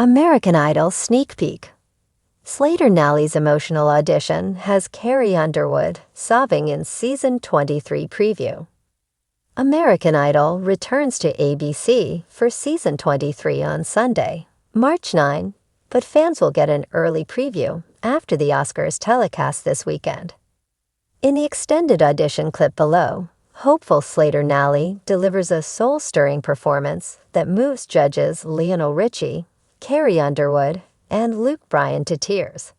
American Idol sneak peek. Slater Nalley's emotional audition has Carrie Underwood sobbing in Season 23 preview. American Idol returns to ABC for Season 23 on Sunday, March 9, but fans will get an early preview after the Oscars telecast this weekend. In the extended audition clip below, hopeful Slater Nalley delivers a soul-stirring performance that moves judges Lionel Richie, Carrie Underwood, and Luke Bryan to tears.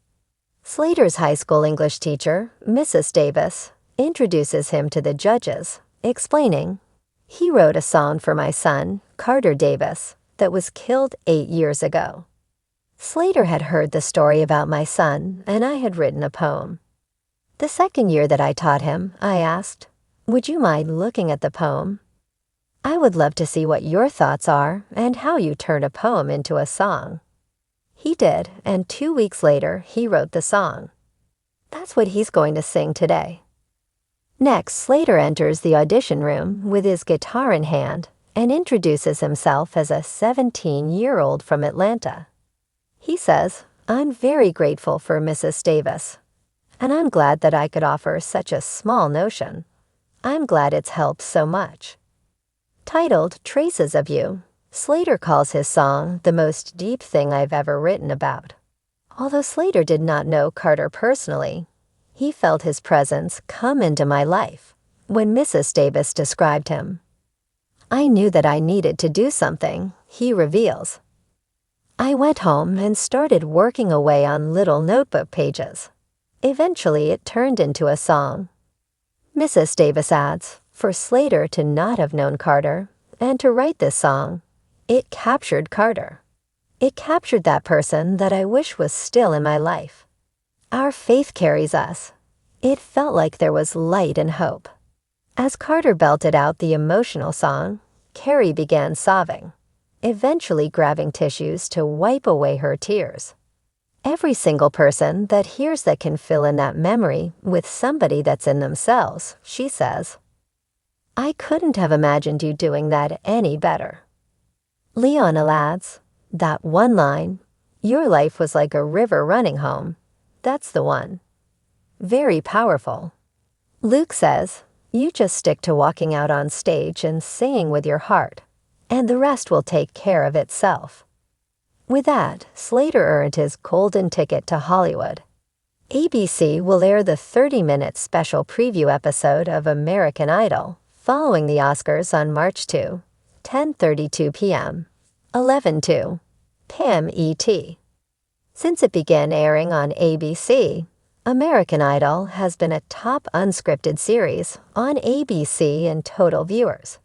Slater's high school English teacher, Mrs. Davis, introduces him to the judges, explaining, "He wrote a song for my son, Carter Davis, that was killed 8 years ago. Slater had heard the story about my son, and I had written a poem. The second year that I taught him, I asked, 'Would you mind looking at the poem? I would love to see what your thoughts are and how you turn a poem into a song.' He did, and 2 weeks later, he wrote the song. That's what he's going to sing today." Next, Slater enters the audition room with his guitar in hand and introduces himself as a 17-year-old from Atlanta. He says, "I'm very grateful for Mrs. Davis, and I'm glad that I could offer such a small notion. I'm glad it's helped so much." Titled Traces of You, Slater calls his song the most deep thing I've ever written about. Although Slater did not know Carter personally, he felt his presence come into my life when Mrs. Davis described him. "I knew that I needed to do something," he reveals. "I went home and started working away on little notebook pages. Eventually, it turned into a song." Mrs. Davis adds, for Slater to not have known Carter and to write this song, it captured Carter. It captured that person that I wish was still in my life. Our faith carries us. It felt like there was light and hope." As Carter belted out the emotional song, Carrie began sobbing, eventually grabbing tissues to wipe away her tears. Every single person that hears that can fill in that memory with somebody that's in themselves, she says. "I couldn't have imagined you doing that any better." Leonel adds, "That one line, 'Your life was like a river running home,' that's the one. Very powerful." Luke says, "You just stick to walking out on stage and singing with your heart, and the rest will take care of itself." With that, Slater earned his golden ticket to Hollywood. ABC will air the 30-minute special preview episode of American Idol following the Oscars on March 2, 10:32 p.m., 11:02 p.m. ET. Since it began airing on ABC, American Idol has been a top unscripted series on ABC in total viewers.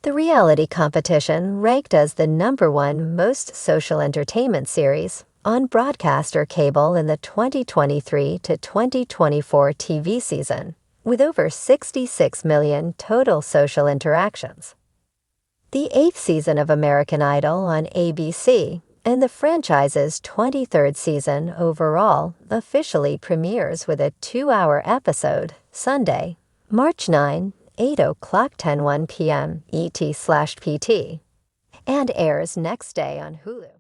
The reality competition ranked as the #1 most social entertainment series on broadcast or cable in the 2023 to 2024 TV season, with over 66 million total social interactions. The 8th season of American Idol on ABC and the franchise's 23rd season overall officially premieres with a 2-hour episode Sunday, March 9, 8:10 p.m. ET/PT, and airs next day on Hulu.